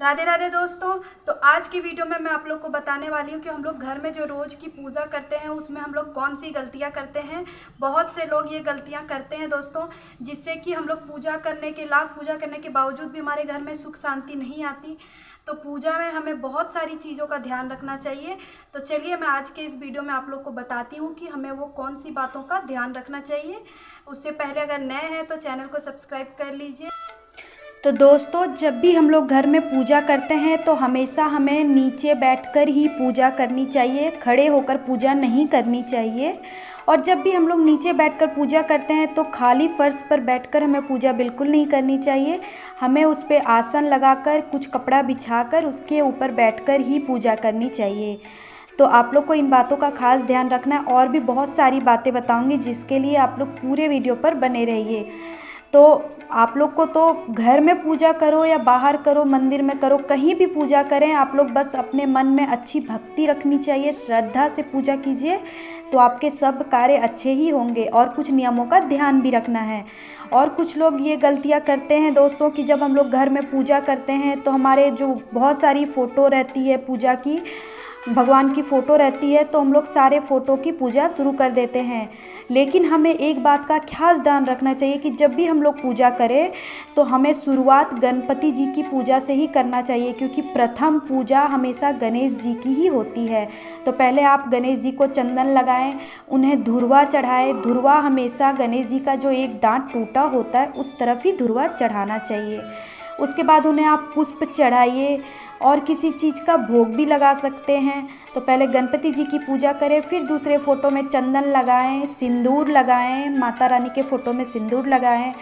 राधे राधे दोस्तों। तो आज की वीडियो में मैं आप लोग को बताने वाली हूँ कि हम लोग घर में जो रोज़ की पूजा करते हैं उसमें हम लोग कौन सी गलतियाँ करते हैं। बहुत से लोग ये गलतियाँ करते हैं दोस्तों, जिससे कि हम लोग पूजा करने के बावजूद भी हमारे घर में सुख शांति नहीं आती। तो पूजा में हमें बहुत सारी चीज़ों का ध्यान रखना चाहिए। तो चलिए मैं आज के इस वीडियो में आप लोग को बताती हूँ कि हमें वो कौन सी बातों का ध्यान रखना चाहिए। उससे पहले अगर नए हैं तो चैनल को सब्सक्राइब कर लीजिए। तो दोस्तों, जब भी हम लोग घर में पूजा करते हैं तो हमेशा हमें नीचे बैठकर ही पूजा करनी चाहिए, खड़े होकर पूजा नहीं करनी चाहिए। और जब भी हम लोग नीचे बैठकर पूजा करते हैं तो खाली फर्श पर बैठकर हमें पूजा बिल्कुल नहीं करनी चाहिए। हमें उस पर आसन लगाकर कुछ कपड़ा बिछाकर उसके ऊपर बैठकर ही पूजा करनी चाहिए। तो आप लोग को इन बातों का खास ध्यान रखना है। और भी बहुत सारी बातें बताऊंगी जिसके लिए आप लोग पूरे वीडियो पर बने रहिए। तो आप लोग को तो घर में पूजा करो या बाहर करो, मंदिर में करो, कहीं भी पूजा करें, आप लोग बस अपने मन में अच्छी भक्ति रखनी चाहिए, श्रद्धा से पूजा कीजिए तो आपके सब कार्य अच्छे ही होंगे। और कुछ नियमों का ध्यान भी रखना है। और कुछ लोग ये गलतियां करते हैं दोस्तों कि जब हम लोग घर में पूजा करते हैं तो हमारे जो बहुत सारी फ़ोटो रहती है, पूजा की भगवान की फ़ोटो रहती है, तो हम लोग सारे फ़ोटो की पूजा शुरू कर देते हैं। लेकिन हमें एक बात का खास ध्यान रखना चाहिए कि जब भी हम लोग पूजा करें तो हमें शुरुआत गणपति जी की पूजा से ही करना चाहिए, क्योंकि प्रथम पूजा हमेशा गणेश जी की ही होती है। तो पहले आप गणेश जी को चंदन लगाएं, उन्हें धुरवा चढ़ाएं। धुरवा हमेशा गणेश जी का जो एक दांत टूटा होता है उस तरफ ही धुरवा चढ़ाना चाहिए। उसके बाद उन्हें आप पुष्प चढ़ाइए और किसी चीज़ का भोग भी लगा सकते हैं। तो पहले गणपति जी की पूजा करें, फिर दूसरे फ़ोटो में चंदन लगाएं, सिंदूर लगाएं, माता रानी के फ़ोटो में सिंदूर लगाएं।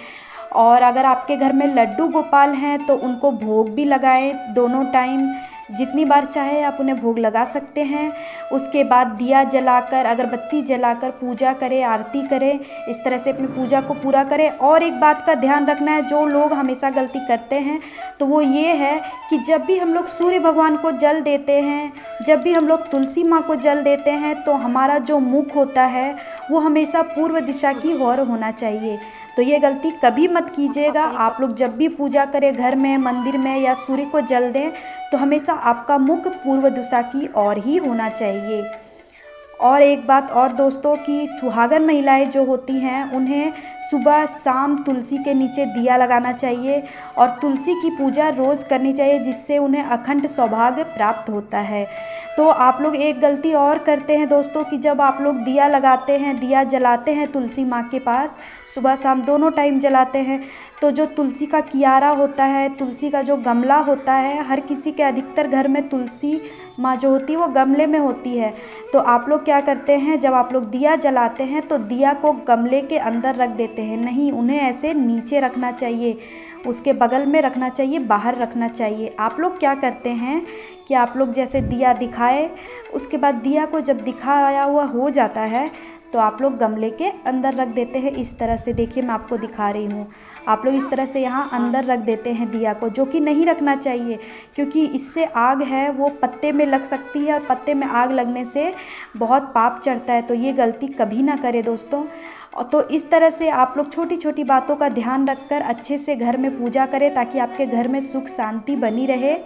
और अगर आपके घर में लड्डू गोपाल हैं तो उनको भोग भी लगाएं। दोनों टाइम जितनी बार चाहे आप उन्हें भोग लगा सकते हैं। उसके बाद दिया जलाकर, अगरबत्ती जलाकर पूजा करें, आरती करें। इस तरह से अपनी पूजा को पूरा करें। और एक बात का ध्यान रखना है, जो लोग हमेशा गलती करते हैं तो वो ये है कि जब भी हम लोग सूर्य भगवान को जल देते हैं, जब भी हम लोग तुलसी माँ को जल देते हैं, तो हमारा जो मुख होता है वो हमेशा पूर्व दिशा की ओर होना चाहिए। तो ये गलती कभी मत कीजिएगा। आप लोग जब भी पूजा करें, घर में, मंदिर में या सूर्य को जल दें, तो हमेशा आपका मुख पूर्व दिशा की ओर ही होना चाहिए। और एक बात और दोस्तों कि सुहागन महिलाएं जो होती हैं उन्हें सुबह शाम तुलसी के नीचे दिया लगाना चाहिए और तुलसी की पूजा रोज़ करनी चाहिए, जिससे उन्हें अखंड सौभाग्य प्राप्त होता है। तो आप लोग एक गलती और करते हैं दोस्तों कि जब आप लोग दिया लगाते हैं, दिया जलाते हैं तुलसी माँ के पास, सुबह शाम दोनों टाइम जलाते हैं, तो जो तुलसी का कियारा होता है, तुलसी का जो गमला होता है, हर किसी के अधिकतर घर में तुलसी माँ जो होती है वो गमले में होती है। तो आप लोग क्या करते हैं, जब आप लोग दिया जलाते हैं तो दिया को गमले के अंदर रख देते हैं। नहीं, उन्हें ऐसे नीचे रखना चाहिए, उसके बगल में रखना चाहिए, बाहर रखना चाहिए। आप लोग क्या करते हैं कि आप लोग जैसे दिया दिखाए, उसके बाद दिया को जब दिखाया हुआ हो जाता है तो आप लोग गमले के अंदर रख देते हैं। इस तरह से देखिए, मैं आपको दिखा रही हूँ। आप लोग इस तरह से यहाँ अंदर रख देते हैं दिया को, जो कि नहीं रखना चाहिए, क्योंकि इससे आग है वो पत्ते में लग सकती है और पत्ते में आग लगने से बहुत पाप चढ़ता है। तो ये गलती कभी ना करें दोस्तों। तो इस तरह से आप लोग छोटी छोटी बातों का ध्यान रखकर अच्छे से घर में पूजा करें, ताकि आपके घर में सुख शांति बनी रहे।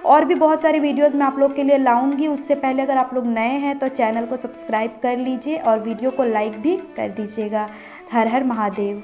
और भी बहुत सारी वीडियोस मैं आप लोग के लिए लाऊंगी। उससे पहले अगर आप लोग नए हैं तो चैनल को सब्सक्राइब कर लीजिए और वीडियो को लाइक भी कर दीजिएगा। हर हर महादेव।